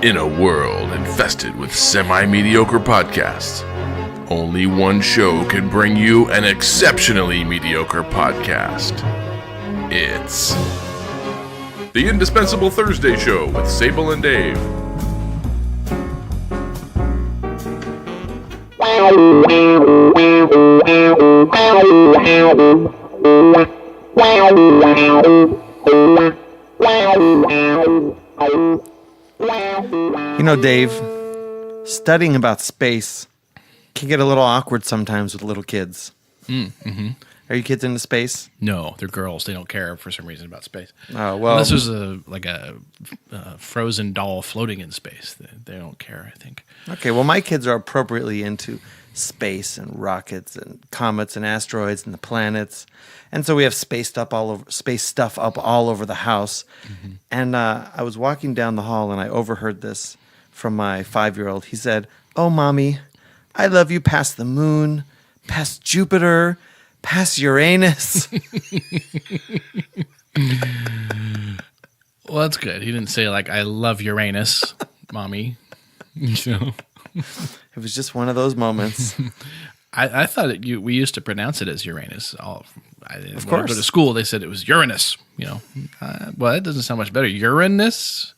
In a world infested with semi-mediocre podcasts, only one show can bring you an exceptionally mediocre podcast. It's the Indispensable Thursday Show with Sable and Dave. You know, Dave, studying about space can get a little awkward sometimes with little kids. Mm-hmm. Are you kids into space? No, they're girls. They don't care for some reason about space. Oh, well. Unless there's a frozen doll floating in space. They don't care, I think. Okay, well, my kids are appropriately into space and rockets and comets and asteroids and the planets. And so we have space stuff up all over the house. Mm-hmm. And I was walking down the hall and I overheard this from my 5-year-old. He said, "Oh, Mommy, I love you past the moon, past Jupiter, past Uranus." Well, that's good. He didn't say, like, "I love Uranus, Mommy." You know? It was just one of those moments. I thought we used to pronounce it as Uranus. Of When course. I go to school, they said it was Uranus. You know, well, that doesn't sound much better. Uranus.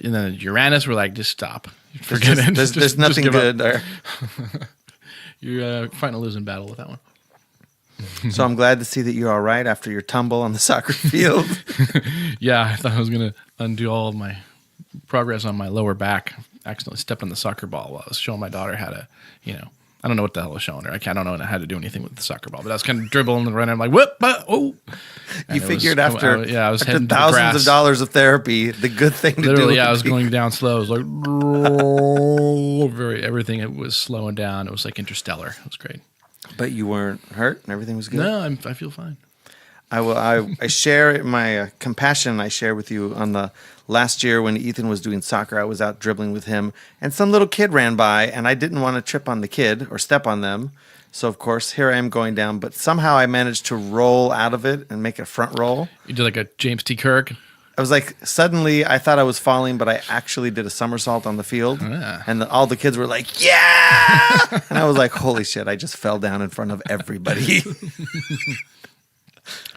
And then Uranus, we're like, just stop. Forget it. There's nothing give good up. there. You're fighting a losing battle with that one. So I'm glad to see that you're all right after your tumble on the soccer field. Yeah, I thought I was going to undo all of my progress on my lower back. Accidentally stepped on the soccer ball while I was showing my daughter how to, I don't know what the hell I was showing her. I don't know how to do anything with the soccer ball, but I was kind of dribbling and running. I'm like, whoop, oh. You figured after heading thousands of dollars of therapy, the good thing to do. Literally, I was going down slow. It was like, everything. It was slowing down. It was like Interstellar. It was great. But you weren't hurt and everything was good? No, I feel fine. I share my compassion I share with you on the last year when Ethan was doing soccer. I was out dribbling with him and some little kid ran by and I didn't want to trip on the kid or step on them. So, of course, here I am going down. But somehow I managed to roll out of it and make a front roll. You did like a James T. Kirk? I was like, suddenly I thought I was falling, but I actually did a somersault on the field. Yeah. And all the kids were like, yeah! And I was like, holy shit, I just fell down in front of everybody.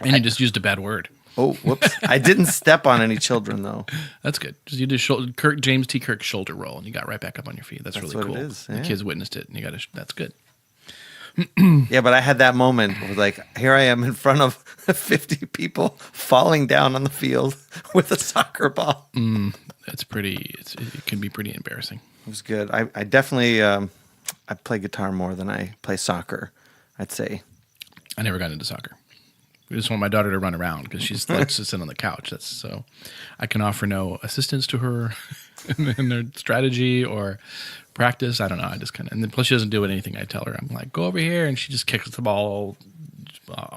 And you just used a bad word. Oh, whoops. I didn't step on any children, though. That's good. Just you did James T. Kirk shoulder roll, and you got right back up on your feet. That's really what cool. It is. Yeah. The kids witnessed it, and that's good. Yeah, but I had that moment where, like, here I am in front of 50 people falling down on the field with a soccer ball. It can be pretty embarrassing. It was good. I definitely I play guitar more than I play soccer, I'd say. I never got into soccer. I just want my daughter to run around because she likes to sit on the couch. So I can offer no assistance to her in their strategy or practice. I don't know. I just and then plus she doesn't do anything I tell her. I'm like, go over here, and she just kicks the ball,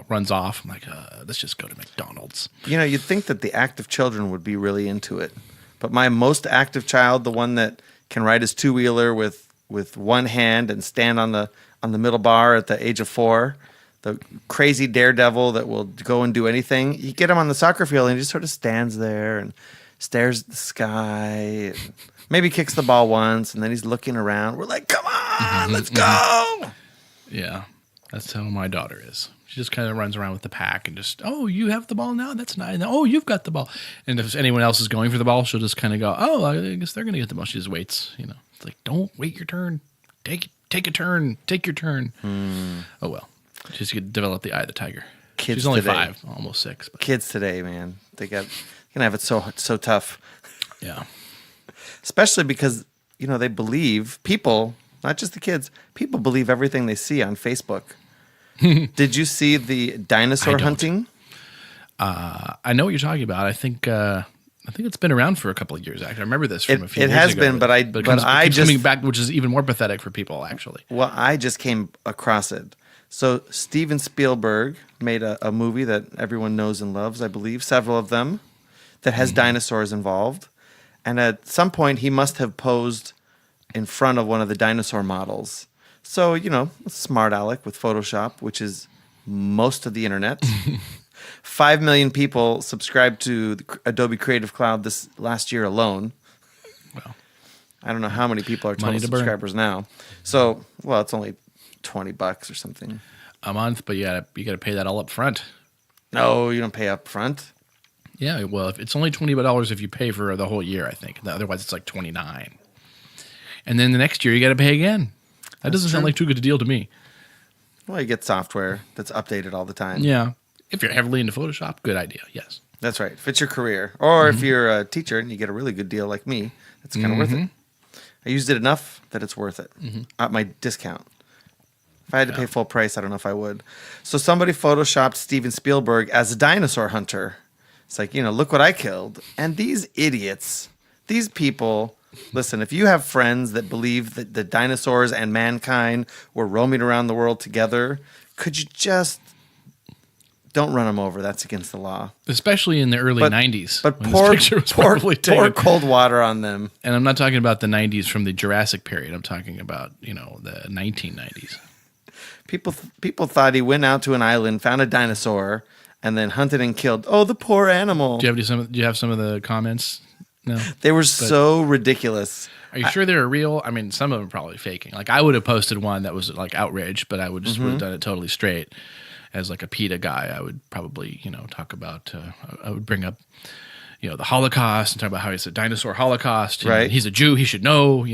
runs off. I'm like, let's just go to McDonald's. You'd think that the active children would be really into it, but my most active child, the one that can ride his two-wheeler with one hand and stand on the middle bar at the age of 4. The crazy daredevil that will go and do anything. You get him on the soccer field and he just sort of stands there and stares at the sky. And maybe kicks the ball once and then he's looking around. We're like, come on, let's go. Yeah, that's how my daughter is. She just kind of runs around with the pack and just, oh, you have the ball now? That's nice. Oh, you've got the ball. And if anyone else is going for the ball, she'll just kind of go, oh, I guess they're going to get the ball. She just waits. It's like, don't wait your turn. Take a turn. Take your turn. Oh, well. She's going to develop the eye of the tiger. Kids She's only today. 5, almost 6. But. Kids today, man, they're gonna have it so tough. Yeah, especially because they believe people, not just the kids. People believe everything they see on Facebook. Did you see the dinosaur hunting? I know what you're talking about. I think it's been around for a couple of years. Actually, I remember this from a few years ago. It has been, but it keeps coming back, which is even more pathetic for people. Actually, well, I just came across it. So Steven Spielberg made a movie that everyone knows and loves, I believe, several of them, that has dinosaurs involved. And at some point, he must have posed in front of one of the dinosaur models. So, smart aleck with Photoshop, which is most of the internet. 5 million people subscribed to the Adobe Creative Cloud this last year alone. Well, I don't know how many people are total Money to burn. subscribers now. So, well, it's only $20 or something. a month, but you gotta pay that all up front. No, you don't pay up front. Yeah, well, if it's only $20 if you pay for the whole year, I think. Otherwise, it's like $29. And then the next year, you got to pay again. That doesn't sound true. like too good a deal to me. Well, you get software that's updated all the time. Yeah, if you're heavily into Photoshop, good idea. Yes. That's right. If it's your career. Or if you're a teacher and you get a really good deal like me, it's kind of worth it. I used it enough that it's worth it at my discount. If I had to pay full price, I don't know if I would. So somebody photoshopped Steven Spielberg as a dinosaur hunter. It's like, look what I killed. And these idiots, these people, listen, if you have friends that believe that the dinosaurs and mankind were roaming around the world together, could you just don't run them over? That's against the law. Especially in the early 90s. But when pour, this picture was pour, probably pour taken. cold water on them. And I'm not talking about the 90s from the Jurassic period. I'm talking about, the 1990s. People thought he went out to an island, found a dinosaur, and then hunted and killed. Oh, the poor animal. Do you have some of the comments? No. They were so ridiculous. Are you sure they were real? I mean, some of them are probably faking. Like, I would have posted one that was like outrage, but I would just would have done it totally straight. As like a PETA guy, I would probably, talk about, I would bring up, the Holocaust and talk about how he's a dinosaur Holocaust. Right. He's a Jew. He should know,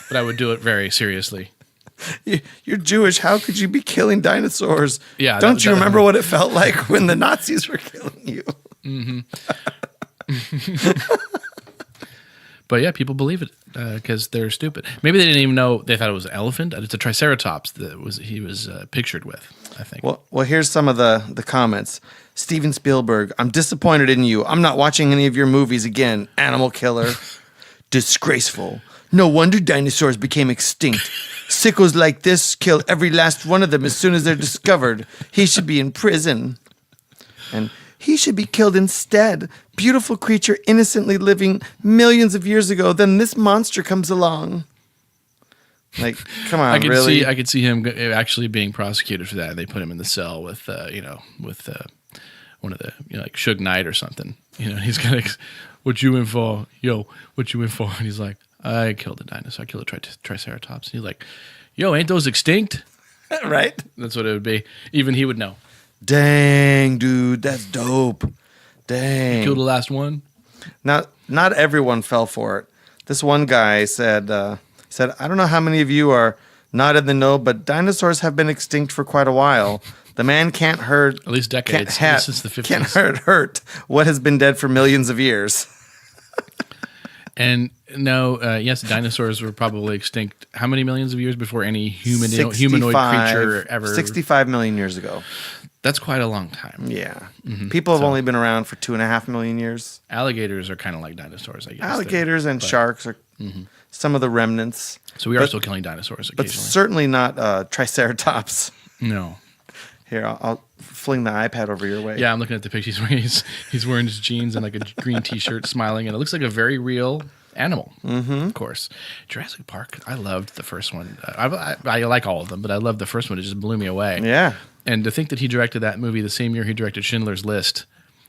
but I would do it very seriously. You're Jewish. How could you be killing dinosaurs? Yeah, Don't you remember what it felt like when the Nazis were killing you? But yeah, people believe it because they're stupid. Maybe they didn't even know. They thought it was an elephant. It's a triceratops that he was pictured with, I think. Well, here's some of the comments. Steven Spielberg, I'm disappointed in you. I'm not watching any of your movies again. Animal killer. Disgraceful. No wonder dinosaurs became extinct. Sickos like this kill every last one of them as soon as they're discovered. He should be in prison. And he should be killed instead. Beautiful creature innocently living millions of years ago. Then this monster comes along. Like, come on, really? I could see him actually being prosecuted for that. They put him in the cell with, one of the, like Suge Knight or something. He's got, what you in for? Yo, what you in for? And he's like, I killed a dinosaur. I killed a triceratops. And he's like, yo, ain't those extinct? Right? That's what it would be. Even he would know. Dang, dude, that's dope. Dang. Killed the last one. Now, not everyone fell for it. This one guy said, I don't know how many of you are not in the know, but dinosaurs have been extinct for quite a while. The man can't hurt. At least decades. Since the 50s. Can't hurt what has been dead for millions of years. And no, yes, dinosaurs were probably extinct. How many millions of years before any humanoid creature ever? 65 million years ago. That's quite a long time. Yeah. People have only been around for 2.5 million years. Alligators are kind of like dinosaurs, I guess. Alligators and sharks are some of the remnants. So we are still killing dinosaurs But occasionally. certainly not Triceratops. No. Here, I'll fling the iPad over your way. Yeah, I'm looking at the picture. He's wearing his jeans and like a green T-shirt, smiling, and it looks like a very real animal. Of course, Jurassic Park. I loved the first one. I like all of them, but I loved the first one. It just blew me away. Yeah. And to think that he directed that movie the same year he directed Schindler's List.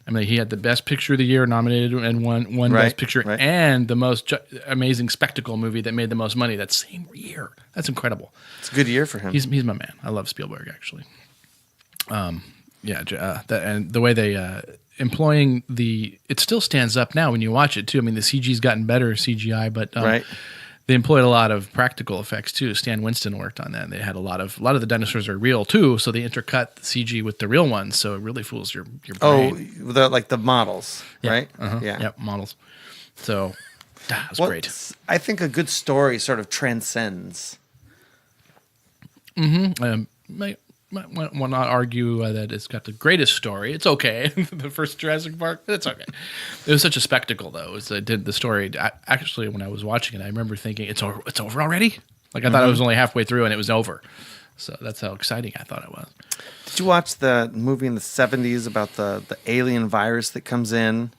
I mean, he had the Best Picture of the Year nominated and won Right, Best Picture right. and the most amazing spectacle movie that made the most money that same year. That's incredible. It's a good year for him. He's my man. I love Spielberg and the way they employing it still stands up now when you watch it too. I mean, the CG's gotten better, CGI, but Right. they employed a lot of practical effects too. Stan Winston worked on that. And they had a lot of the dinosaurs are real too, so they intercut the CG with the real ones, so it really fools your brain. Like the models, Yeah. right? Uh-huh. Yeah. Yep, models. So that's Well, great. I think a good story sort of transcends. Might not argue that it's got the greatest story. It's okay. The first Jurassic Park, it's okay. It was such a spectacle, though. The story. Actually, when I was watching it, I remember thinking, "It's over already." Like I thought I was only halfway through, and it was over. So that's how exciting I thought it was. Did you watch the movie in the 70s about the alien virus that comes in?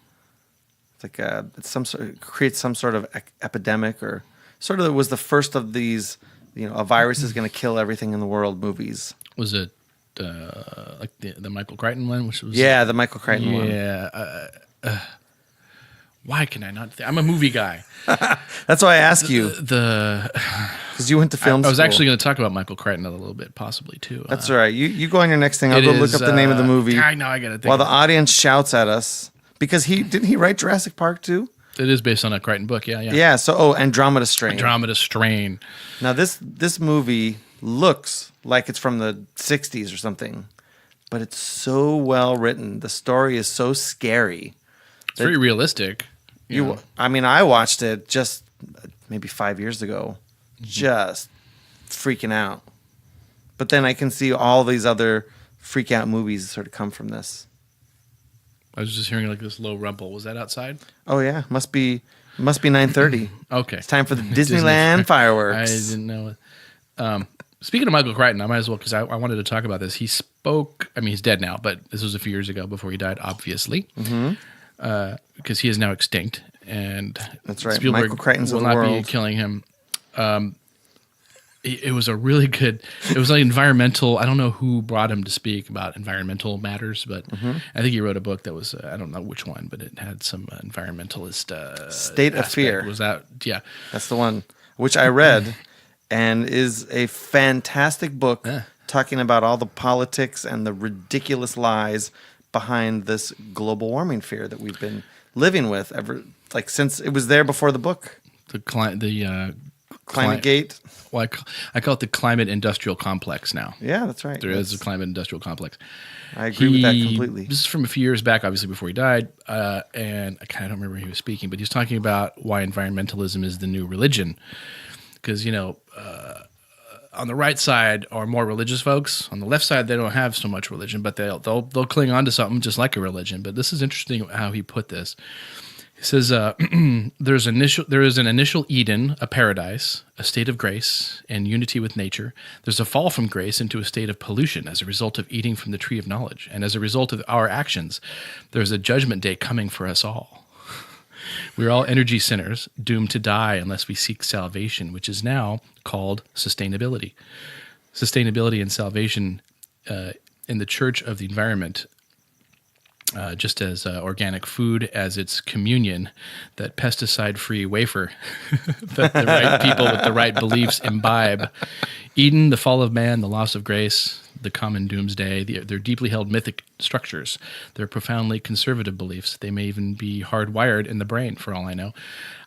It's like it creates some sort of epidemic, or sort of it was the first of these. A virus is going to kill everything in the world. Movies. Was it like the Michael Crichton one, which was Yeah, the Michael Crichton one. Yeah. Why can I not? I'm a movie guy. That's why I ask you, The because you went to film I was school. actually going to talk about Michael Crichton a little bit, possibly too. That's all right. You go on your next thing. I'll It go look is, up the name of the movie I know I got to think. while the audience shouts at us. Because didn't he write Jurassic Park too? It is based on a Crichton book. Yeah. Yeah. So Andromeda Strain. Andromeda Strain. Now this movie looks like it's from the 60s or something, but it's so well written. The story is so scary. It's very realistic. I watched it just maybe 5 years ago, just freaking out. But then I can see all these other freak out movies sort of come from this. I was just hearing like this low rumble. Was that outside? Oh yeah, must be 9:30. Okay. It's time for the Disneyland fireworks. I didn't know it. Speaking of Michael Crichton, I might as well, because I wanted to talk about this. He spoke, he's dead now, but this was a few years ago before he died, obviously. Because he is now extinct. And That's right. Spielberg Michael Crichton's will of the not be world. killing him. It was a really good, it was like environmental, I don't know who brought him to speak about environmental matters, but I think he wrote a book that was, I don't know which one, but it had some environmentalist State of aspect. Fear. Was that, yeah. That's the one, which I read, and is a fantastic book talking about all the politics and the ridiculous lies behind this global warming fear that we've been living with since it was there before the book. Climate Gate. Well, I call it the climate industrial complex now. Yeah, that's right. There is a climate industrial complex. I agree with that completely. This is from a few years back, obviously before he died, and I kind of don't remember when he was speaking, but he was talking about why environmentalism is the new religion. Because, on the right side are more religious folks. On the left side, they don't have so much religion, but they'll cling on to something just like a religion. But this is interesting how he put this. He says there is an initial Eden, a paradise, a state of grace and unity with nature. There's a fall from grace into a state of pollution as a result of eating from the tree of knowledge. And as a result of our actions, there's a judgment day coming for us all. We're all energy sinners, doomed to die unless we seek salvation, which is now called sustainability. Sustainability and salvation in the church of the environment, just as organic food as its communion, that pesticide-free wafer that the right people with the right beliefs imbibe. Eden, the fall of man, the loss of grace, the common doomsday, they're deeply held mythic structures. They're profoundly conservative beliefs. They may even be hardwired in the brain, for all I know.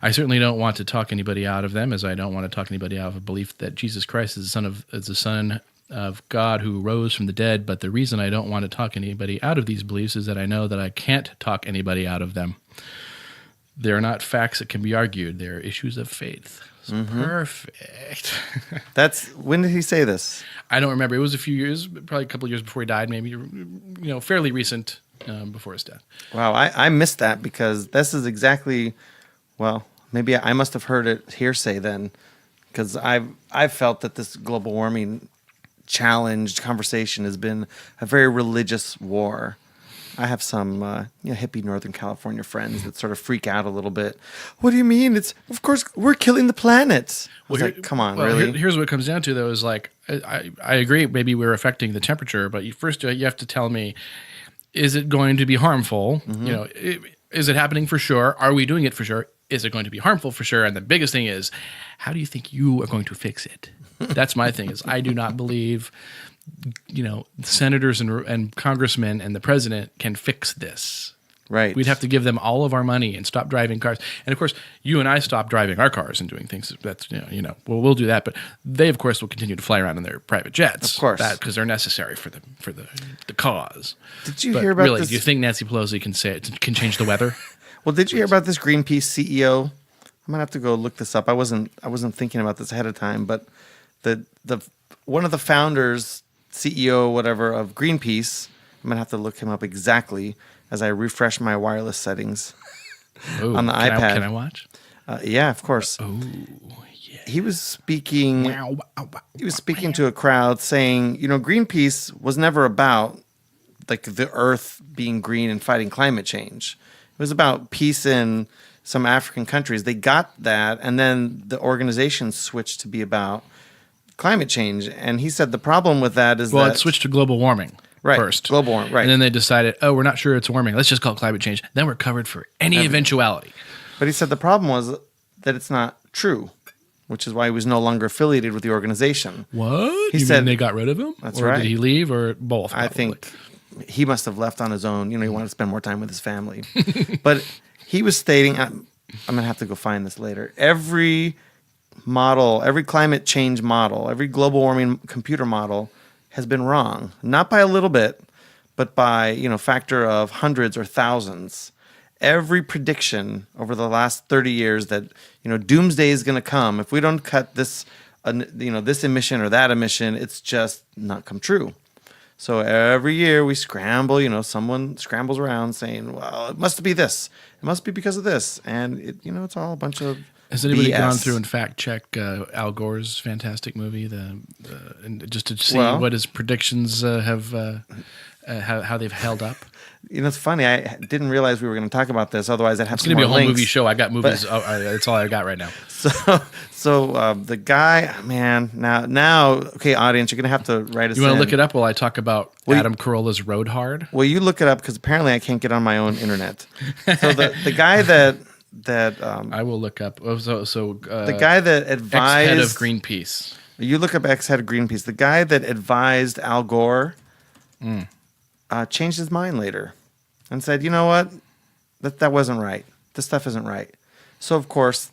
I certainly don't want to talk anybody out of them, as I don't want to talk anybody out of a belief that Jesus Christ is the Son of God who rose from the dead. But the reason I don't want to talk anybody out of these beliefs is that I know that I can't talk anybody out of them. They're not facts that can be argued. They're issues of faith. Perfect. When did he say this? I don't remember. It was a few years, probably a couple of years before he died, maybe, fairly recent before his death. Wow, I missed that because this is exactly, maybe I must have heard it hearsay then, because I've felt that this global warming challenged conversation has been a very religious war. I have some hippie Northern California friends that sort of freak out a little bit. What do you mean? Of course we're killing the planet. Come on, really? Here's what it comes down to, though, is like, I agree, maybe we're affecting the temperature, but first you have to tell me, is it going to be harmful? Is it happening for sure? Are we doing it for sure? Is it going to be harmful for sure? And the biggest thing is, how do you think you are going to fix it? That's my thing, is I do not believe senators and congressmen and the president can fix this. Right. We'd have to give them all of our money and stop driving cars. And of course, you and I stop driving our cars and doing things. That's we'll do that. But they, of course, will continue to fly around in their private jets. Of course, because they're necessary for the cause. Did you hear about this? Do you think Nancy Pelosi can change the weather? Well, did you hear about this Greenpeace CEO? I'm gonna have to go look this up. I wasn't thinking about this ahead of time, but the one of the founders, CEO, whatever, of Greenpeace. I'm gonna have to look him up exactly as I refresh my wireless settings on the iPad. Can I watch? Yeah, of course. Oh, yeah. He was speaking. He was speaking to a crowd, saying, Greenpeace was never about like the Earth being green and fighting climate change. It was about peace in some African countries. They got that, and then the organization switched to be about climate change. And he said the problem with that is it switched to global warming. Right. first. Global warming, right. And then they decided, oh, we're not sure it's warming. Let's just call it climate change. Then we're covered for any eventuality. But he said the problem was that it's not true, which is why he was no longer affiliated with the organization. What? He You said- mean they got rid of him? That's or right. did he leave or both? I probably? think he must have left on his own. You know, he wanted to spend more time with his family. But he was stating, I'm going to have to go find this later. Every model, every climate change model, every global warming computer model has been wrong. Not by a little bit, but by, factor of hundreds or thousands. Every prediction over the last 30 years that, doomsday is going to come. If we don't cut this, this emission or that emission, it's just not come true. So every year we scramble, someone scrambles around saying, well, it must be this. It must be because of this. And, it's all a bunch of Has anybody BS. gone through and fact check Al Gore's fantastic movie, and just to see Well- what his predictions have, how they've held up? It's funny. I didn't realize we were going to talk about this. Otherwise, I'd have It's some going to be a more whole links. movie show. I got movies. That's all I got right now. So the guy, man, now, okay, audience, you're going to have to write us You want in. to look it up while I talk about Well, Adam Carolla's Road Hard? Well, you look it up because apparently I can't get on my own internet. So the guy that I will look up. Oh, the guy that advised ex-head of Greenpeace. You look up ex-head of Greenpeace. The guy that advised Al Gore changed his mind later and said, you know what? That wasn't right. This stuff isn't right. So, of course,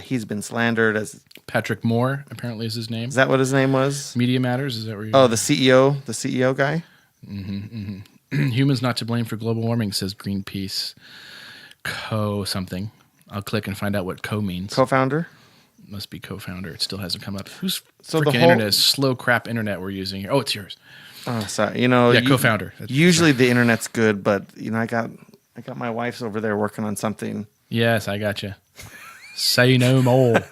he's been slandered as... Patrick Moore, apparently, is his name. Is that what his name was? Media Matters, is that where you Oh, the CEO guy? Humans not to blame for global warming, says Greenpeace. Something. I'll click and find out what means. Co-founder? Must be co-founder. It still hasn't come up. Whose So the freaking whole- internet is slow crap internet we're using here? Oh, it's yours. Oh, sorry. Yeah, co-founder. That's- Usually the internet's good, but, I got my wife's over there working on something. Yes, I got you. Say no more.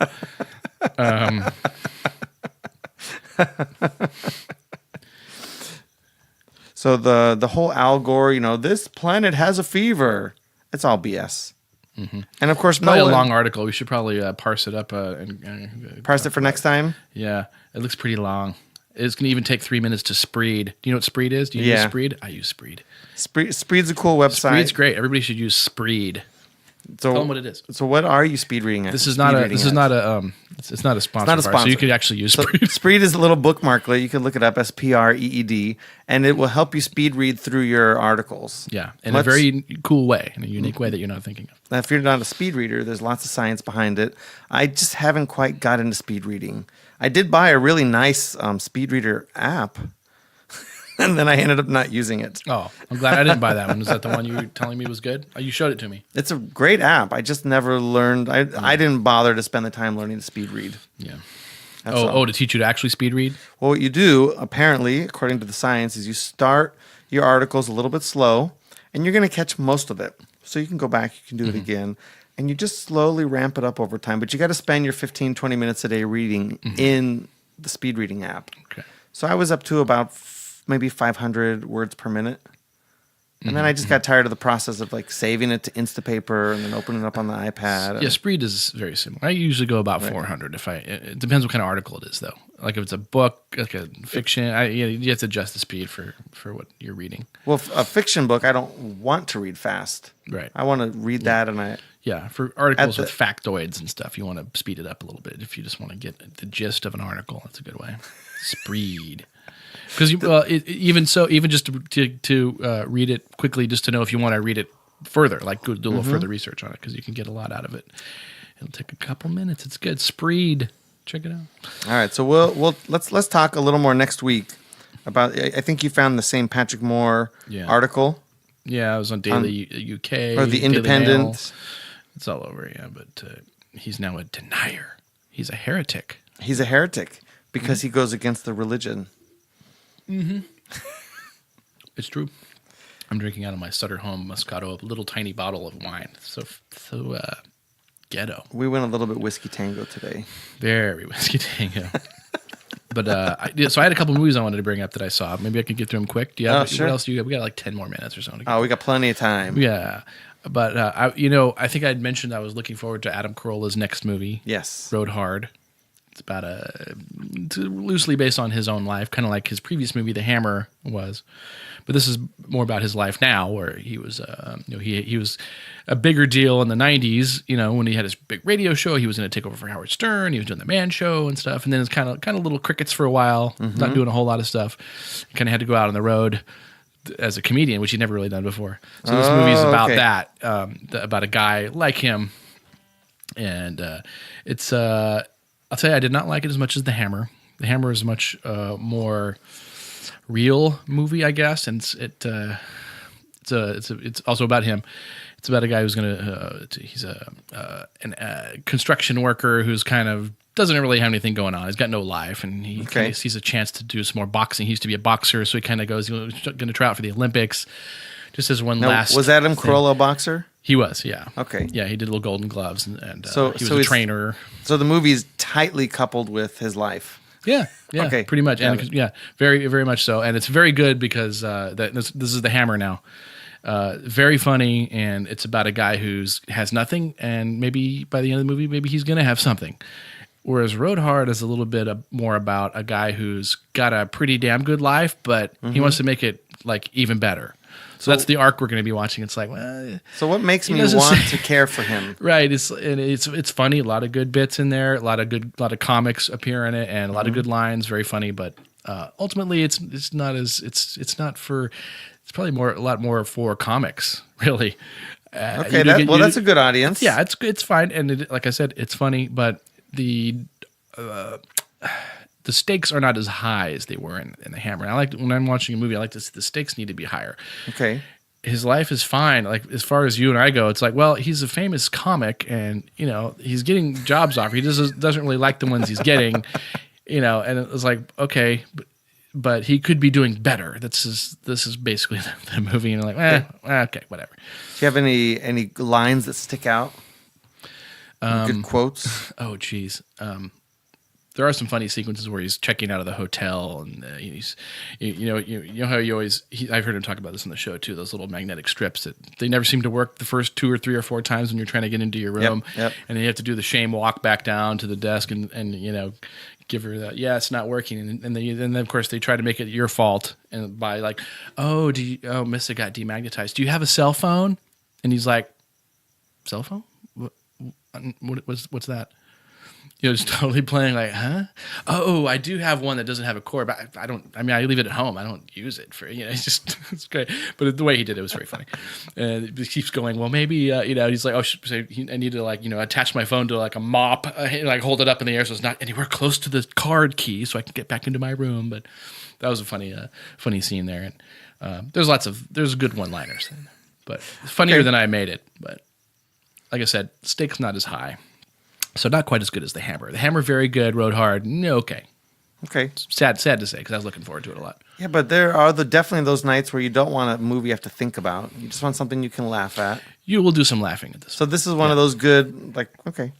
So the whole Al Gore, this planet has a fever. It's all BS. And of course, Probably no a one long article. We should probably parse it up. And parse it for next time. Yeah, it looks pretty long. It's going to even take 3 minutes to Spreed. Do you know what Spreed is? Do you use Yeah. Spreed? I use Spreed. Spreed's a cool website. Spreed's great. Everybody should use Spreed. So, Tell them what it is. So what are you speed reading at? This is not a. This is not a. It's not a sponsor. not a of ours, so sponsor. you could actually use So Spreed. Spreed is a little bookmarklet. You can look it up, SPREED, and it will help you speed read through your articles. Yeah, in Let's- a very cool way, in a unique way that you're not thinking of. Now, if you're not a speed reader, there's lots of science behind it. I just haven't quite got into speed reading. I did buy a really nice speed reader app, and then I ended up not using it. Oh, I'm glad I didn't buy that one. Is that the one you were telling me was good? Oh, you showed it to me. It's a great app. I just never learned. I didn't bother to spend the time learning to speed read. Yeah. That's all. Oh, to teach you to actually speed read? Well, what you do, apparently, according to the science, is you start your articles a little bit slow, and you're going to catch most of it. So you can go back, you can do it again, and you just slowly ramp it up over time. But you got to spend your 15, 20 minutes a day reading in the speed reading app. Okay. So I was up to about maybe 500 words per minute. And then I just got tired of the process of like saving it to Instapaper and then opening it up on the iPad. Yeah, Spreed is very similar. I usually go about 400 if it depends what kind of article it is though. Like if it's a book, like a fiction, you have to adjust the speed for what you're reading. Well, a fiction book, I don't want to read fast. Right. I want to read that and Yeah, for articles At with factoids and stuff, you want to speed it up a little bit. If you just want to get the gist of an article, that's a good way. Spreed. Because even just to read it quickly, just to know if you want to read it further, like do a little further research on it, because you can get a lot out of it. It'll take a couple minutes. It's good. Spreed. Check it out. All right, so let's talk a little more next week about. I think you found the same Patrick Moore article. Yeah, I was on Daily UK or the Daily Independent. Mail. It's all over, yeah. But he's now a denier. He's a heretic. He's a heretic because he goes against the religion. It's true. I'm drinking out of my Sutter Home Moscato, a little tiny bottle of wine. So ghetto. We went a little bit whiskey tango today. Very whiskey tango. But so I had a couple movies I wanted to bring up that I saw. Maybe I can get through them quick. Do you have sure. what else do you got? We got like 10 more minutes or something. Oh, we got plenty of time. Yeah. But I think I'd mentioned I was looking forward to Adam Carolla's next movie, Yes. Road Hard. It's about loosely based on his own life, kind of like his previous movie, The Hammer, was. But this is more about his life now, where he was, he was a bigger deal in the '90s. When he had his big radio show, he was going to take over for Howard Stern. He was doing the Man Show and stuff, and then it's kind of little crickets for a while, not doing a whole lot of stuff. He kind of had to go out on the road as a comedian, which he'd never really done before. So this movie is about that, about a guy like him, and it's. I'll tell you, I did not like it as much as The Hammer. The Hammer is a much more real movie, I guess, and it's also about him. It's about a guy who's he's a construction worker who's kind of doesn't really have anything going on. He's got no life, and he kind of sees a chance to do some more boxing. He used to be a boxer, so he kind of goes, he's going to try out for the Olympics. Just as one last. Was Adam Carolla a boxer? He was, yeah. Okay. Yeah, he did little Golden Gloves, and so he was a trainer. So the movie's tightly coupled with his life. Yeah, okay. Pretty much. And very, very much so. And it's very good because this is The Hammer now. Very funny, and it's about a guy has nothing, and maybe by the end of the movie, maybe he's going to have something. Whereas Road Hard is a little bit more about a guy who's got a pretty damn good life, but he wants to make it like even better. So that's the arc we're going to be watching. It's like, well, so what makes me want to care for him? Right. It's funny. A lot of good bits in there. A lot of comics appear in it, and a lot of good lines. Very funny, but ultimately, it's probably a lot more for comics, really. Okay, that's a good audience. Yeah, it's fine, and like I said, it's funny, but the stakes are not as high as they were in The Hammer. And when I'm watching a movie, I like to see the stakes need to be higher. Okay. His life is fine. Like, as far as you and I go, it's like, well, he's a famous comic, and he's getting jobs offered. He doesn't really like the ones he's getting, and it was like, okay, but he could be doing better. This is basically the movie, and like, okay, whatever. Do you have any lines that stick out? Good quotes? Oh, geez. There are some funny sequences where he's checking out of the hotel, and he's, how you always. I've heard him talk about this on the show too. Those little magnetic strips that they never seem to work the first 2 or 3 or 4 times when you're trying to get into your room, yep. And then you have to do the shame walk back down to the desk and give her that. Yeah, it's not working, and then of course they try to make it your fault and by like, Miss, it got demagnetized. Do you have a cell phone? And he's like, cell phone? What's that? Just totally playing like, huh? Oh, I do have one that doesn't have a cord, but I leave it at home. I don't use it for, it's great. But the way he did it was very funny. And he keeps going, well, maybe, he's like, I need to attach my phone to like a mop, like hold it up in the air so it's not anywhere close to the card key so I can get back into my room. But that was a funny scene there. And there's good one-liners, but funnier than I made it. But like I said, stakes not as high. So not quite as good as The Hammer. The Hammer, very good. Road Hard, okay. Okay. Sad to say, because I was looking forward to it a lot. Yeah, but there are definitely those nights where you don't want a movie you have to think about. You just want something you can laugh at. You will do some laughing at this. So this is one of those good, like, okay.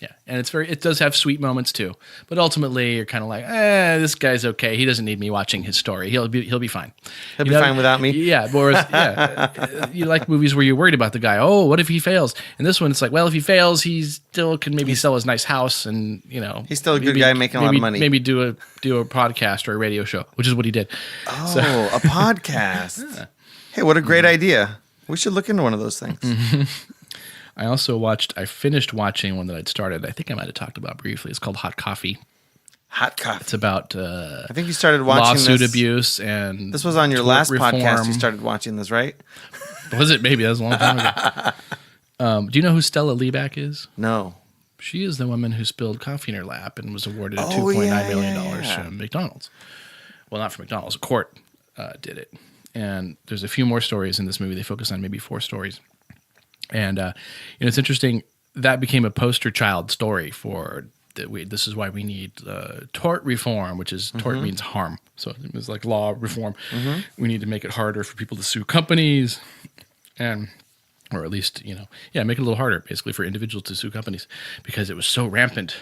Yeah, and it does have sweet moments too. But ultimately, you're kind of like, this guy's okay. He doesn't need me watching his story. He'll be fine. He'll be fine without me. Yeah, whereas you like movies where you're worried about the guy. Oh, what if he fails? And this one, it's like, well, if he fails, he still can maybe sell his nice house, and he's still a good guy making a lot of money. Maybe do a podcast or a radio show, which is what he did. Oh, a podcast. Yeah. Hey, what a great idea. We should look into one of those things. I finished watching one that I'd started. I think I might have talked about briefly. It's called Hot Coffee. Hot Coffee. It's about I think you started watching lawsuit abuse, and this was on your last reform. podcast. You started watching this, right? Was it? Maybe that was a long time ago. Do you know who Stella Lieback is? No. She is the woman who spilled coffee in her lap and was awarded $2.9 million from McDonald's. Well, not from McDonald's. A court did it. And there's a few more stories in this movie. They focus on maybe 4 stories. And it's interesting. That became a poster child story for this is why we need tort reform, which is tort means harm. So it was like law reform. We need to make it harder for people to sue companies, or at least make it a little harder, basically, for individuals to sue companies because it was so rampant.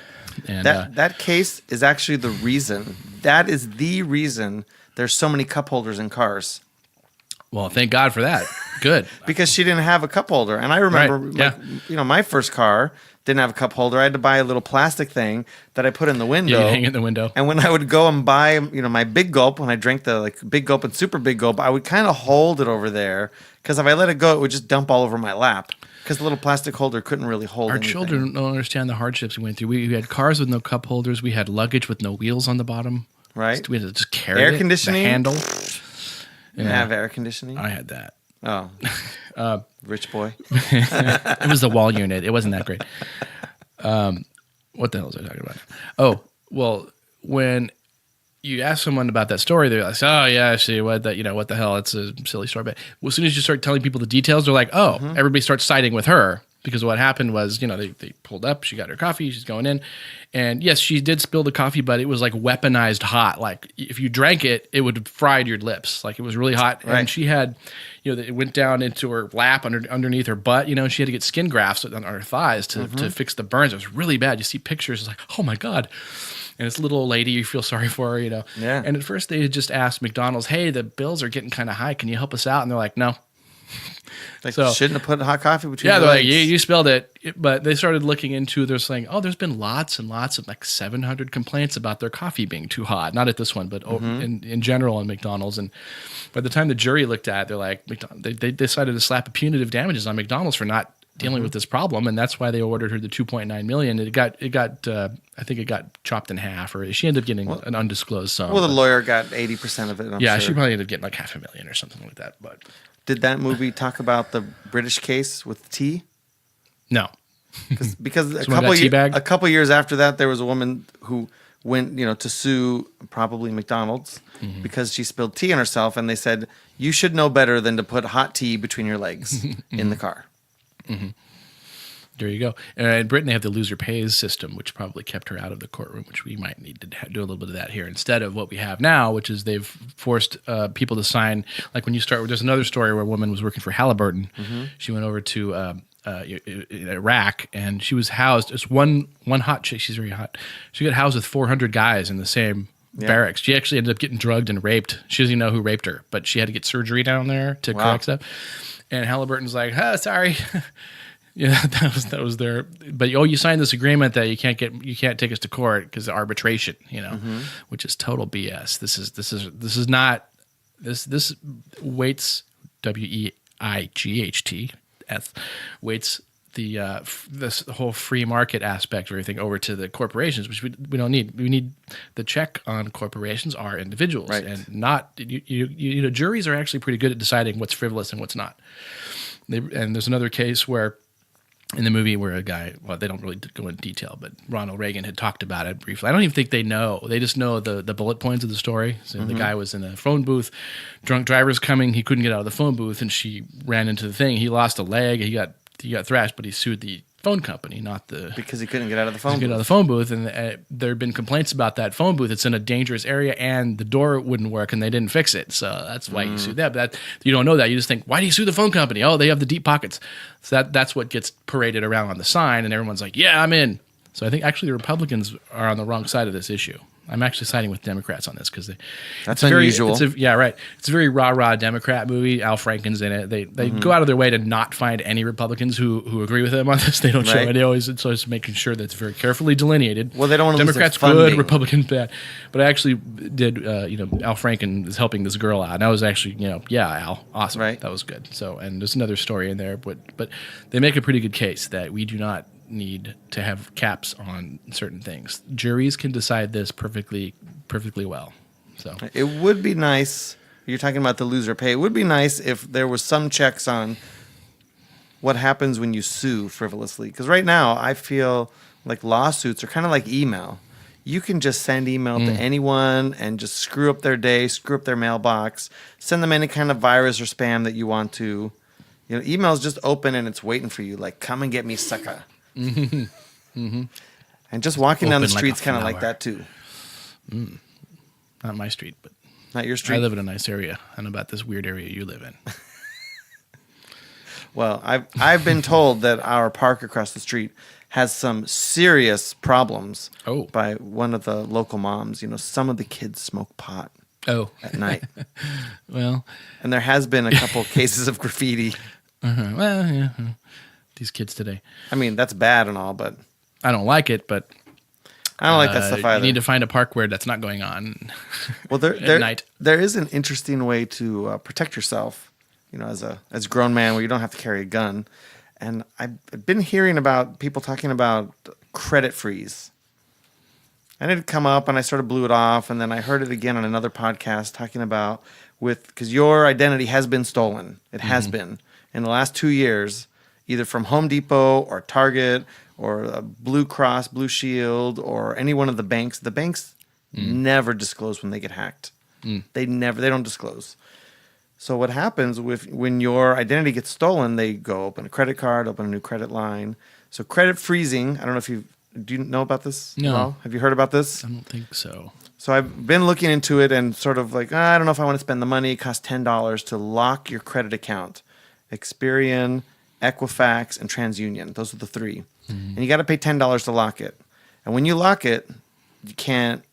And that case is actually the reason. That is the reason there's so many cup holders in cars. Well, thank God for that. Good. because she didn't have a cup holder. And I remember, Right, yeah. my first car didn't have a cup holder. I had to buy a little plastic thing that I put in the window. You hang it in the window. And when I would go and buy, my Big Gulp, when I drank the Big Gulp and Super Big Gulp, I would kind of hold it over there because if I let it go, it would just dump all over my lap because the little plastic holder couldn't really hold Our anything. children don't understand the hardships we went through. We had cars with no cup holders. We had luggage with no wheels on the bottom. Right. We had to just carry Air it, conditioning? the handle. Didn't have air conditioning. I had that. Oh, rich boy. It was the wall unit. It wasn't that great. What the hell was I talking about? Oh, well, when you ask someone about that story, they're like, "Oh yeah, I see what the hell? It's a silly story." But as soon as you start telling people the details, they're like, "Oh," everybody starts siding with her because what happened was, they pulled up, she got her coffee, she's going in, and yes, she did spill the coffee, but it was like weaponized hot. Like if you drank it, it would have fried your lips. Like it was really hot, Right. and she had, it went down into her lap underneath her butt. She had to get skin grafts on her thighs to fix the burns. It was really bad. You see pictures, it's like, oh my God. And it's a little old lady, you feel sorry for her, Yeah. And at first they had just asked McDonald's, hey, the bills are getting kind of high. Can you help us out? And they're like, no. Like, So- shouldn't have put hot coffee between Yeah, your they're like, legs. you spilled it. But they started looking into, they're saying, oh, there's been lots and lots of 700 complaints about their coffee being too hot. Not at this one, but in general on McDonald's. And by the time the jury looked at it, they're like, they decided to slap punitive damages on McDonald's for not dealing with this problem. And that's why they ordered her the $2.9 million. I think it got chopped in half, or she ended up getting an undisclosed sum. Well, the lawyer got 80% of it. I'm yeah, sure. she probably ended up getting like $500,000 or something like that. But Did that movie talk about the British case with tea? no. Because a Someone got teabagged? couple years after that, there was a woman who went, to sue probably McDonald's because she spilled tea on herself, and they said you should know better than to put hot tea between your legs in the car. There you go. In Britain, they have the loser pays system, which probably kept her out of the courtroom, which we might need to do a little bit of that here instead of what we have now, which is they've forced people to sign. Like when you start, there's another story where a woman was working for Halliburton. She went over to Iraq, and she was housed. It's one hot chick. She's very hot. She got housed with 400 guys in the same barracks. She actually ended up getting drugged and raped. She doesn't even know who raped her, but she had to get surgery down there to correct stuff. And Halliburton's like, sorry. Yeah, that was their. But you signed this agreement that you can't take us to court because of arbitration. Which is total BS. This is not this weights WEIGHT weights this whole free market aspect of everything over to the corporations, which we don't need. We need the check on corporations are individuals, Right. and not juries are actually pretty good at deciding what's frivolous and what's not. And there's another case where in the movie where a guy, well, they don't really go into detail, but Ronald Reagan had talked about it briefly. I don't even think they know. They just know the bullet points of the story. So the guy was in a phone booth, drunk driver's coming. He couldn't get out of the phone booth, and she ran into the thing. He lost a leg. He got thrashed, but he sued the phone company, not the... Because he couldn't get out of the phone Get out of the phone booth, and there have been complaints about that phone booth. It's in a dangerous area, and the door wouldn't work, and they didn't fix it. So that's why you sued that. But you don't know that. You just think, why do you sue the phone company? Oh, they have the deep pockets. So that's what gets paraded around on the sign, and everyone's like, yeah, I'm in. So I think actually the Republicans are on the wrong side of this issue. I'm actually siding with Democrats on this because That's unusual. Yeah, right. It's a very rah-rah Democrat movie. Al Franken's in it. They go out of their way to not find any Republicans who agree with them on this. They don't show Right. it. They always, so it's making sure that it's very carefully delineated. Well, they don't want to lose their Democrats good, funding. Republicans bad. But I actually did, Al Franken is helping this girl out. And I was actually, yeah, Al, awesome. Right. That was good. So, and there's another story in there, but they make a pretty good case that we do not need to have caps on certain things. Juries can decide this perfectly well. So It would be nice, you're talking about the loser pay, it would be nice if there was some checks on what happens when you sue frivolously. Because right now, I feel like lawsuits are kind of like email. You can just send email to anyone and just screw up their day, screw up their mailbox, send them any kind of virus or spam that you want to. Email's just open and it's waiting for you, like, come and get me, sucker. And just walking down the Open like a street's kind of like flower. that too. not my street, but Not your I street. live in a nice area. I don't know about this weird area you live in. Well, I've been told that our park across the street has some serious problems Oh. by one of the local moms. Some of the kids smoke pot. Oh, at night. well, And there has been a couple cases of graffiti. well, yeah. These kids today. I mean, that's bad and all, but I don't like it, but I don't like that stuff either. you need to find a park where that's not going on. Well, at night. there is an interesting way to protect yourself, as a grown man, where you don't have to carry a gun. And I've been hearing about people talking about credit freeze. And it had come up, and I sort of blew it off, and then I heard it again on another podcast talking about because your identity has been stolen. It has been in the last 2 years, either from Home Depot or Target or Blue Cross, Blue Shield, or any one of the banks. The banks never disclose when they get hacked. They don't disclose. So what happens when your identity gets stolen, they go open a credit card, open a new credit line. So credit freezing, I don't know if do you know about this? No. at all? Have you heard about this? I don't think so. So I've been looking into it and sort of like, I don't know if I want to spend the money. It costs $10 to lock your credit account. Experian, Equifax, and TransUnion. Those are the three. And you got to pay $10 to lock it. And when you lock it, you can't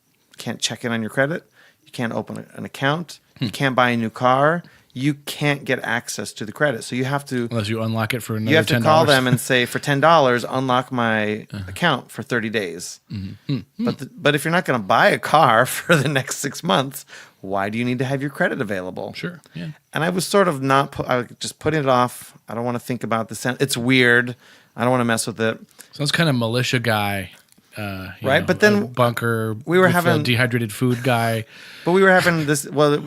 check in on your credit. You can't open an account. You can't buy a new car. You can't get access to the credit. So you have to... Unless you unlock it for another $10. You have to call them and say, for $10, unlock my account for 30 days. But if you're not going to buy a car for the next 6 months, why do you need to have your credit available? Sure, yeah. And I was sort of I was just putting it off. I don't want to think about it's weird. I don't want to mess with it. Sounds kind of militia guy. Right, but then a bunker. we were with having- a dehydrated food guy. But we were having this... Well,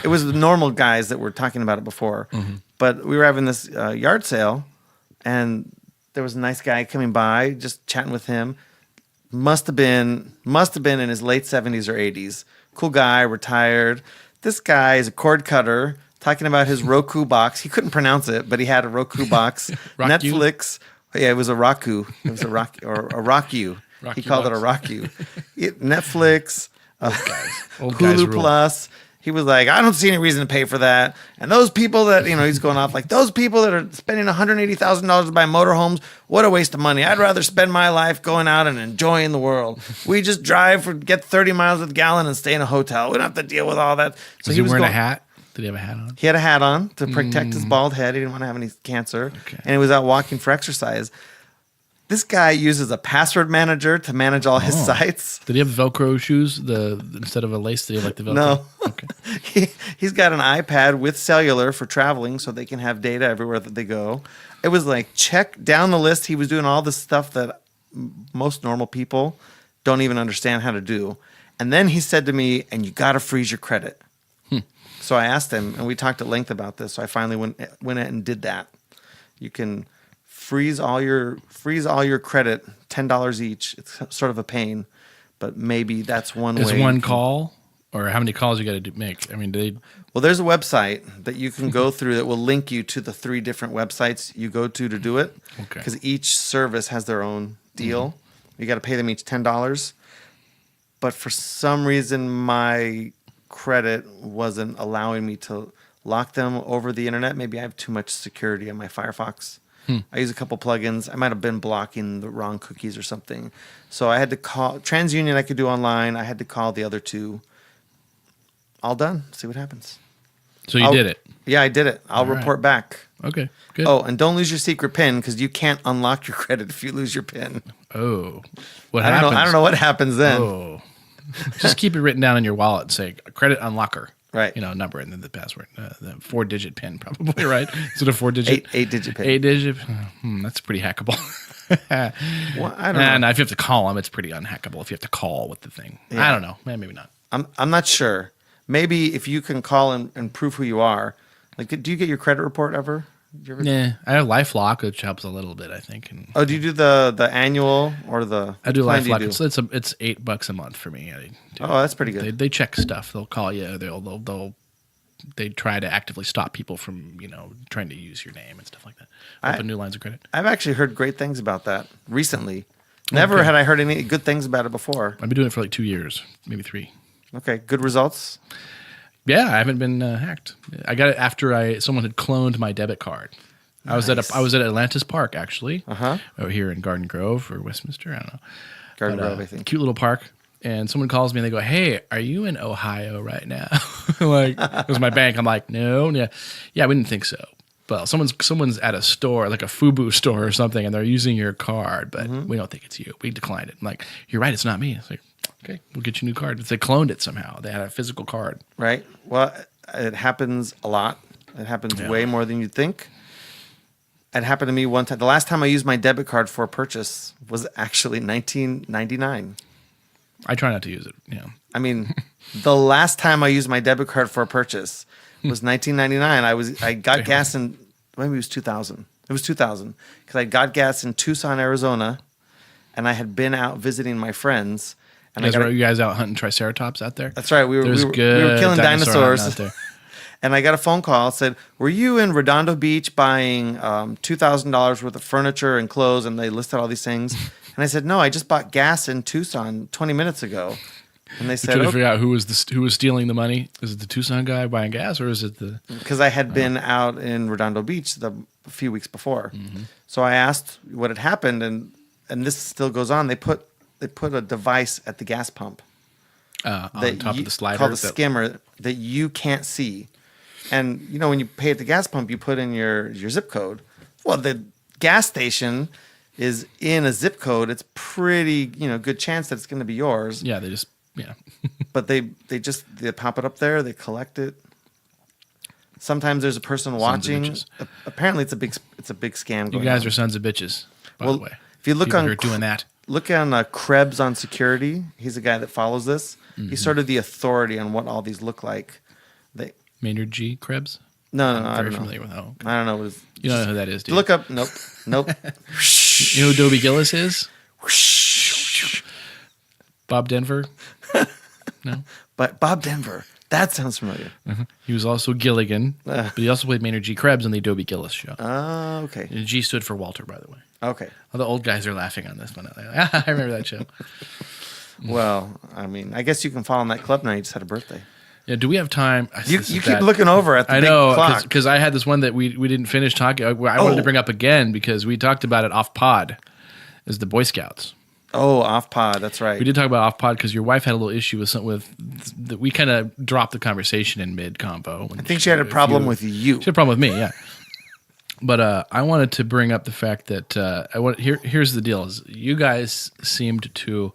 it was the normal guys that were talking about it before. But we were having this yard sale, and there was a nice guy coming by, just chatting with him. Must have been in his late 70s or 80s. Cool guy, retired. This guy is a cord cutter, talking about his Roku box. He couldn't pronounce it, but he had a Roku box. Roku? Netflix. Yeah, it was a Roku. It was a Rock or a Roku. He called it a Roku. Netflix, Old guys Hulu rule. Plus. He was like, I don't see any reason to pay for that. And those people that, he's going off like, those people that are spending $180,000 to buy motorhomes, what a waste of money. I'd rather spend my life going out and enjoying the world. We just get 30 miles to the gallon and stay in a hotel. We don't have to deal with all that. So Was he wearing a hat? Did he have a hat on? He had a hat on to protect his bald head. He didn't want to have any cancer. Okay. And he was out walking for exercise. This guy uses a password manager to manage all his sites. Did he have Velcro shoes? Instead of a lace, did he have like the Velcro? No. Okay. He's got an iPad with cellular for traveling so they can have data everywhere that they go. It was like, check down the list. He was doing all this stuff that most normal people don't even understand how to do. And then he said to me, and you got to freeze your credit. So I asked him, and we talked at length about this. So I finally went and did that. You can freeze all your credit, $10 each. It's sort of a pain, but maybe that's one way. Is one call, or how many calls you got to make? I mean, Well, there's a website that you can go through that will link you to the 3 different websites you go to do it. Okay. Because each service has their own deal. You got to pay them each $10. But for some reason, my credit wasn't allowing me to lock them over the internet. Maybe I have too much security on my Firefox. I use a couple plugins. I might have been blocking the wrong cookies or something. So I had to call TransUnion. I could do online. I had to call the other 2. All done. See what happens. so you did it. Yeah, I did it. I'll right. report back. Okay, good. Oh, and don't lose your secret PIN because you can't unlock your credit if you lose your PIN. Oh. What I happens? don't know what happens then. Oh. Just keep it written down in your wallet. Say credit unlocker. Right. Number and then the password. The 4-digit PIN, probably, right? Is it a 4-digit? 8-digit PIN. 8-digit? That's pretty hackable. Well, I don't know. And if you have to call them, it's pretty unhackable if you have to call with the thing. Yeah. I don't know. Maybe not. I'm not sure. Maybe if you can call and prove who you are. Like, do you get your credit report ever? Did you ever? Yeah, I have LifeLock, which helps a little bit, I think. And Oh, do you do the annual or the? I do what plan LifeLock. you do? It's $8 a month for me. Oh, that's pretty good. They check stuff. They'll call you. They try to actively stop people from trying to use your name and stuff like that. Open new lines of credit. I've actually heard great things about that recently. Never Okay. had I heard any good things about it before. I've been doing it for like 2 years, maybe 3. Okay, good results. Yeah, I haven't been hacked. I got it after someone had cloned my debit card. I was at Atlantis Park actually, Uh-huh. here in Garden Grove or Westminster. I don't know. Garden Grove, I think. Cute little park, and someone calls me and they go, "Hey, are you in Ohio right now?" Like, it was my bank. I'm like, "No, yeah, we didn't think so." Well, someone's at a store, like a FUBU store or something, and they're using your card, but we don't think it's you. We declined it. I'm like, "You're right, it's not me." It's like, okay, we'll get you a new card. They cloned it somehow. They had a physical card. Right. Well, it happens a lot. It happens way more than you'd think. It happened to me one time. The last time I used my debit card for a purchase was actually 1999. I try not to use it. Yeah. I mean, the last time I used my debit card for a purchase was 1999. I got gas in, maybe it was 2000. It was 2000 because I got gas in Tucson, Arizona, and I had been out visiting my friends. And you guys out hunting triceratops out there? That's right. We were killing dinosaurs out there. And I got a phone call. It said, "Were you in Redondo Beach buying $2,000 worth of furniture and clothes?" And they listed all these things. And I said, "No, I just bought gas in Tucson 20 minutes ago." And they said, trying to figure out who was stealing the money. Is it the Tucson guy buying gas, or is it the? Because I had been out in Redondo Beach a few weeks before, so I asked what had happened, and this still goes on. They put a device at the gas pump On top of the slider, called a skimmer that you can't see. And you know, when you pay at the gas pump, you put in your zip code. Well, the gas station is in a zip code. It's pretty good chance that it's going to be yours. Yeah, they just. Yeah. But they pop it up there, they collect it. Sometimes there's a person watching. Apparently it's a big scam going on. You guys are sons of bitches, by the way. If you look People on who are doing that. Look on Krebs on security. He's a guy that follows this. He's sort of the authority on what all these look like. Maynard G. Krebs? No, I'm I very don't familiar know. with that. I don't know. You don't know who that is, do you? Look up. Nope. You know who Dobie Gillis is? Bob Denver? No? But Bob Denver. That sounds familiar. He was also Gilligan, but he also played Maynard G. Krebs on the Dobie Gillis show. Oh, okay. And G stood for Walter, by the way. Okay. All the old guys are laughing on this one. I remember that show. Well, I mean, I guess you can follow in that club now. You just had a birthday. Yeah, do we have time? You keep looking over at the big clock. Because I had this one that we didn't finish talking. I wanted to bring up again because we talked about it off pod, is the Boy Scouts. Oh, off pod. That's right. We did talk about off pod because your wife had a little issue with that. We kind of dropped the conversation in mid combo. I think she had a problem with you. She had a problem with me, yeah. But I wanted to bring up the fact that here's the deal: is you guys seemed to.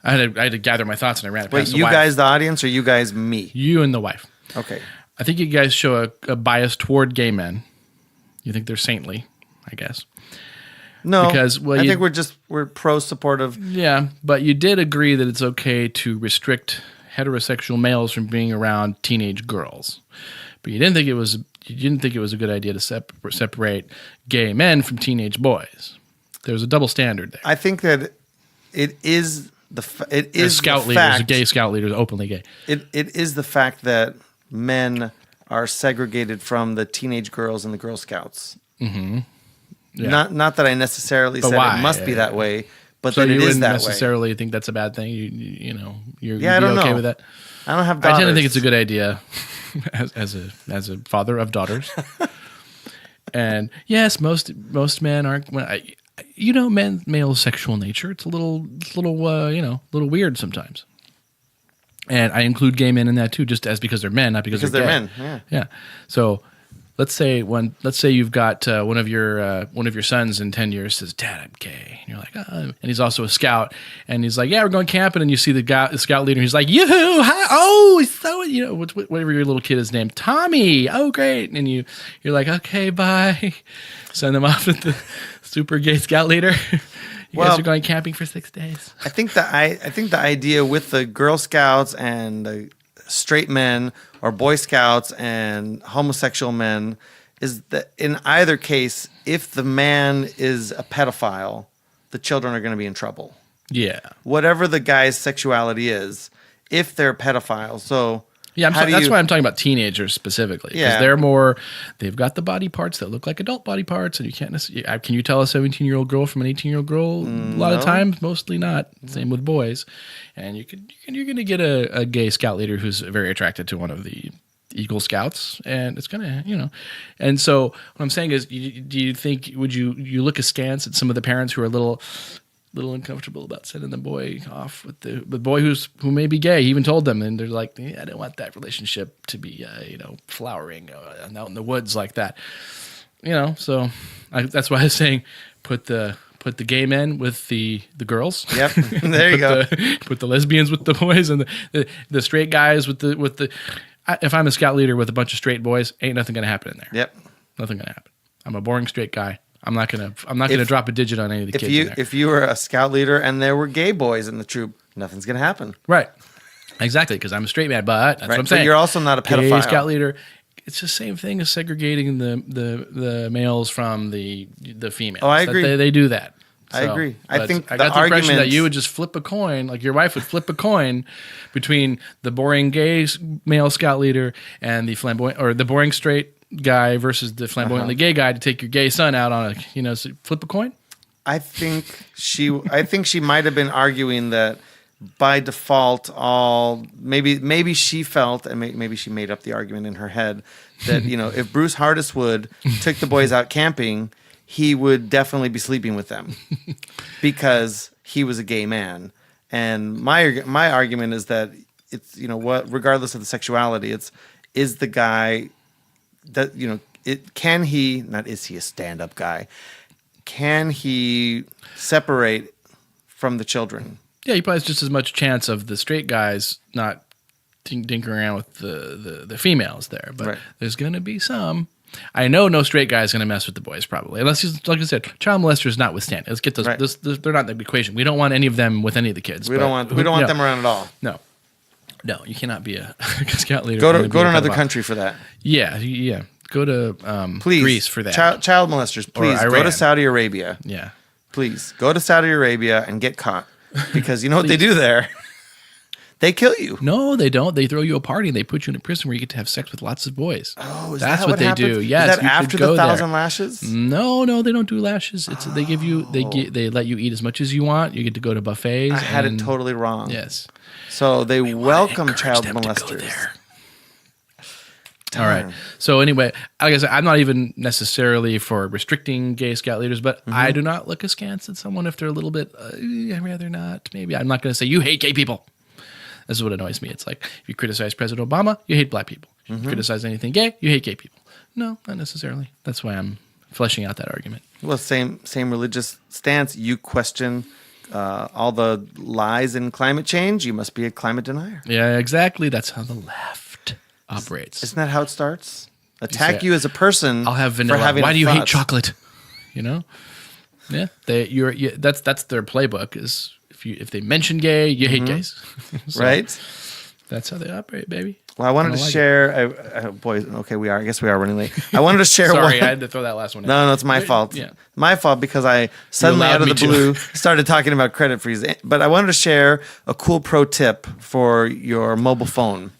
I had to gather my thoughts and I ran it past the wife. Wait, you guys the audience or you guys me? You and the wife. Okay. I think you guys show a bias toward gay men. You think they're saintly, I guess. No, because I think we're pro-supportive. Yeah, but you did agree that it's okay to restrict heterosexual males from being around teenage girls. But you didn't think it was a good idea to separate gay men from teenage boys. There's a double standard there. I think that it is scout leaders, gay scout leaders, openly gay. It is the fact that men are segregated from the teenage girls and the Girl Scouts. Mm-hmm. Yeah. Not that I necessarily said it must be that way, but that it is that way. So you wouldn't necessarily think that's a bad thing? You'd I don't be okay know. with that? I don't have daughters. I tend to think it's a good idea as a father of daughters. And yes, most men aren't. Male sexual nature. It's a little weird sometimes. And I include gay men in that too, just because they're men, not because they're gay. Men. Yeah. Yeah. So let's say you've got one of your sons in 10 years says, "Dad, I'm gay," and you're like, "Oh," and he's also a scout, and he's like, "Yeah, we're going camping," and you see the scout leader, and he's like, "Yoo-hoo, hi, oh, so whatever your little kid is named, Tommy, oh great," and you're like, "Okay, bye," send them off with the super gay scout leader. You guys are going camping for 6 days. I think the idea with the Girl Scouts and the straight men or Boy Scouts and homosexual men is that in either case, if the man is a pedophile, the children are going to be in trouble. Yeah. Whatever the guy's sexuality is, if they're pedophiles. So yeah, that's why I'm talking about teenagers specifically. Because they've got the body parts that look like adult body parts, and you can't necessarily. Can you tell a 17-year-old girl from an 18-year-old girl? A lot of times, mostly not. Same with boys, and you're going to get a gay scout leader who's very attracted to one of the Eagle Scouts, and it's gonna, And so what I'm saying is, do you think would you look askance at some of the parents who are a little little uncomfortable about sending the boy off with the boy who may be gay. He even told them, and they're like, I don't want that relationship to be flowering out in the woods like that. So that's why I was saying put the gay men with the girls. Yep, there you go. Put the lesbians with the boys, and the straight guys with the. If I'm a scout leader with a bunch of straight boys, ain't nothing gonna happen in there. Yep, nothing gonna happen. I'm a boring straight guy. I'm not gonna drop a digit on any of the kids. In there. If you were a scout leader and there were gay boys in the troop, nothing's gonna happen. Right. Exactly, because I'm a straight man, but that's what I'm saying. But you're also not a pedophile. Gay scout leader. It's the same thing as segregating the males from the females. Oh, I agree. They do that. I agree. I think I got the impression that you would just flip a coin, like your wife would flip a coin between the boring gay male scout leader and the flamboyant, or the boring straight guy versus the flamboyantly gay guy to take your gay son out on so flip a coin. I think she might have been arguing that by default, maybe she felt, and maybe she made up the argument in her head that if Bruce Hardestwood took the boys out camping, he would definitely be sleeping with them because he was a gay man. And my argument is that it's regardless of the sexuality, is the guy that is he a stand-up guy? Can he separate from the children? Yeah, he probably has just as much chance of the straight guys not dinking around with the females there, but there's going to be some. I know no straight guy is going to mess with the boys probably, unless he's, like I said, child molesters notwithstanding. Let's get those. Right. They're not in the equation. We don't want any of them with any of the kids. We don't want them around at all. No, you cannot be a scout leader. Go to another country for that. Yeah. Go to Greece for that. Child molesters, please go to Saudi Arabia. Yeah, please go to Saudi Arabia and get caught, because you know what they do there. They kill you. No, they don't. They throw you a party and they put you in a prison where you get to have sex with lots of boys. Oh, that's what they do. Yes, is that after the 1,000 lashes? No, they don't do lashes. They give you they let you eat as much as you want. You get to go to buffets. I had it totally wrong. Yes. So they welcome child molesters. All right. So anyway, like I said, I'm not even necessarily for restricting gay scout leaders, but I do not look askance at someone if they're a little bit. I'd rather not. Maybe I'm not going to say you hate gay people. This is what annoys me. It's like if you criticize President Obama, you hate black people. If you criticize anything gay, you hate gay people. No, not necessarily. That's why I'm fleshing out that argument. Well, same religious stance. You question all the lies in climate change. You must be a climate denier. Yeah, exactly. That's how the left operates. Isn't that how it starts? Attack you as a person. I'll have vanilla. For having Why do you thoughts. hate chocolate? Yeah. That's their playbook. Is if they mention gay, you hate gays. So right? That's how they operate, baby. Well, I wanted to share. Boys, okay, I guess we are running late. I wanted to share. Sorry, I had to throw that last one in. No, it's my fault. Yeah. My fault because I suddenly out of the blue started talking about credit freeze. But I wanted to share a cool pro tip for your mobile phone.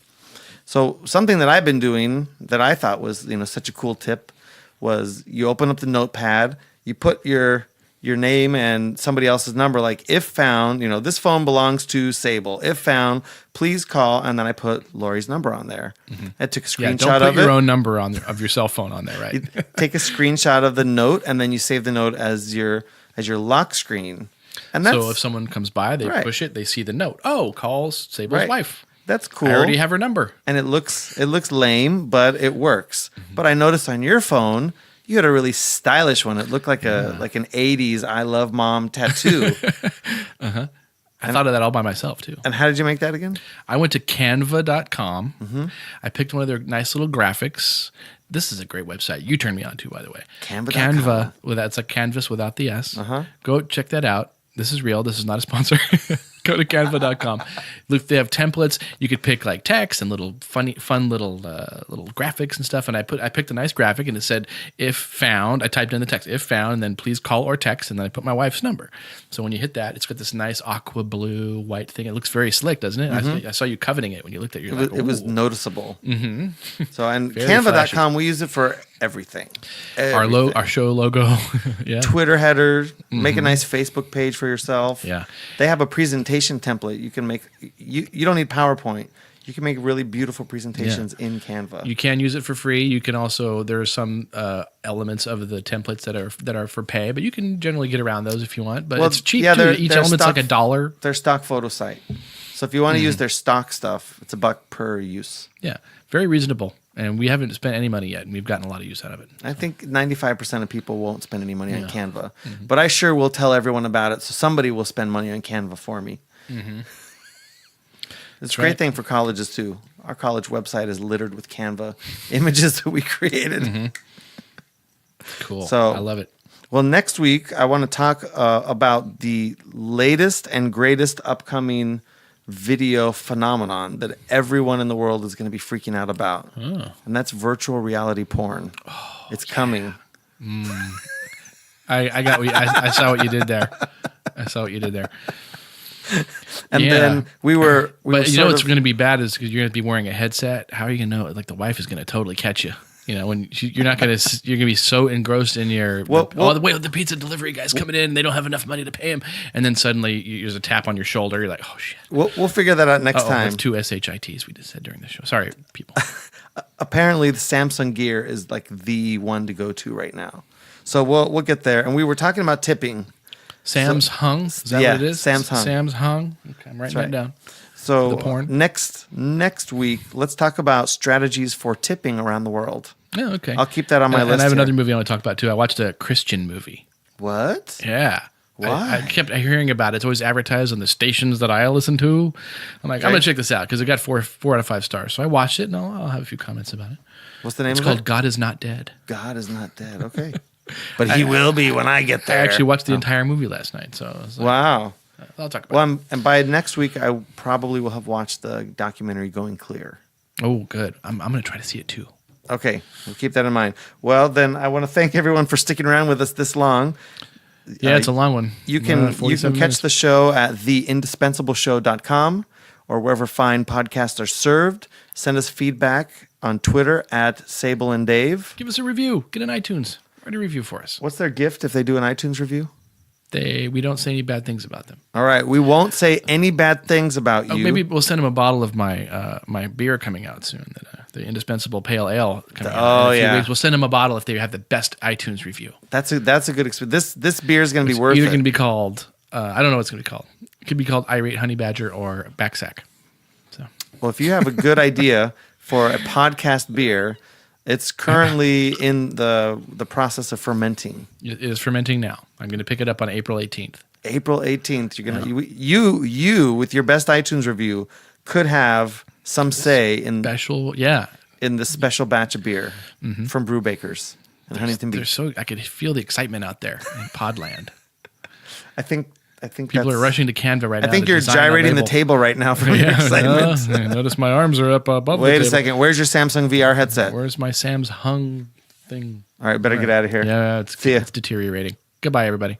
So something that I've been doing that I thought was such a cool tip was you open up the notepad, you put your name and somebody else's number, like if found, this phone belongs to Sable. If found, please call. And then I put Lori's number on there. I took a screenshot of it. Don't put your own number of your cell phone on there, right? You take a screenshot of the note and then you save the note as your lock screen. And so if someone comes by, they push it, they see the note. Oh, calls Sable's wife. That's cool. I already have her number. And it looks lame, but it works. But I noticed on your phone, you had a really stylish one. It looked like an 80s I love mom tattoo. I thought of that all by myself too. And how did you make that again? I went to canva.com. I picked one of their nice little graphics. This is a great website. You turned me on to, by the way. Canva. It's like canvas without the S. Go check that out. This is real. This is not a sponsor. Go to canva.com. Look, they have templates. You could pick like text and little fun little graphics and stuff. And I picked a nice graphic and it said, if found, I typed in the text, if found, and then please call or text. And then I put my wife's number. So when you hit that, it's got this nice aqua blue white thing. It looks very slick, doesn't it? I saw you coveting it when you looked at it. It was noticeable. So and canva.com, we use it for everything. Our show logo. Yeah. Twitter header. Make a nice Facebook page for yourself. Yeah. They have a presentation template you can make. You don't need PowerPoint. You can make really beautiful presentations in Canva. You can use it for free. You can also, there are some elements of the templates that are for pay, but you can generally get around those if you want. But it's cheap too. Each element's like $1. Their stock photo site. So if you want to use their stock stuff, it's $1 per use. Yeah, very reasonable. And we haven't spent any money yet, and we've gotten a lot of use out of it. I think 95% of people won't spend any money on Canva. But I sure will tell everyone about it, so somebody will spend money on Canva for me. It's a great thing for colleges, too. Our college website is littered with Canva images that we created. Cool. So, I love it. Well, next week, I want to talk about the latest and greatest upcoming video phenomenon that everyone in the world is going to be freaking out about. And that's virtual reality porn. It's coming. I got what I saw what you did there. And then we were but you know what's going to be bad is because you're going to be wearing a headset. How are you going to know? Like the wife is going to totally catch you. You know, when you're not going to, you're going to be so engrossed in your, the pizza delivery guy's coming in and they don't have enough money to pay him. And then suddenly there's a tap on your shoulder. You're like, oh shit. We'll figure that out next time. That's 2 SHITs we just said during the show. Sorry, people. Apparently the Samsung Gear is like the one to go to right now. So we'll get there. And we were talking about tipping. Sam's Hung? Is that what it is? Sam's Hung. Sam's Hung. Okay, I'm writing that down. So the porn. Next week, let's talk about strategies for tipping around the world. Oh, okay. I'll keep that on my list. And I have another movie I want to talk about too. I watched a Christian movie. What? Yeah. Why? I kept hearing about it. It's always advertised on the stations that I listen to. I'm like, I'm going to check this out because it got 4 out of 5 stars. So I watched it and I'll have a few comments about it. What's the name of it? It's called God Is Not Dead. God Is Not Dead. Okay. But he will be when I get there. I actually watched the entire movie last night. So I was like, wow. I'll talk about it. And by next week, I probably will have watched the documentary Going Clear. Oh, good. I'm going to try to see it too. Okay. We'll keep that in mind. Well, then I want to thank everyone for sticking around with us this long. Yeah, it's a long one. You can catch the show at theindispensable.show.com or wherever fine podcasts are served. Send us feedback on Twitter at Sable and Dave. Give us a review. Get an iTunes. Write a review for us. What's their gift if they do an iTunes review? We don't say any bad things about them. All right, we won't say any bad things about you. Maybe we'll send them a bottle of my my beer coming out soon, the indispensable pale ale coming out. In a few weeks. We'll send them a bottle if they have the best iTunes review. That's a good experience. This beer is going to be worth it. It's either going to be called I don't know what it's going to be called. It could be called Irate Honey Badger or Backsack. So, well, if you have a good idea for a podcast beer, it's currently in the process of fermenting. It is fermenting now. I'm going to pick it up on April 18th. April 18th. You're gonna you with your best iTunes review could have some say in the special batch of beer from Brew Bakers in Huntington Beach. I could feel the excitement out there in Podland. I think people are rushing to Canva right now. I think you're gyrating the table right now from your excitement. Notice my arms are up above the table. Wait a second. Where's your Samsung VR headset? Where's my Sam's Hung thing? All right, better get out of here. Yeah, it's deteriorating. Goodbye, everybody.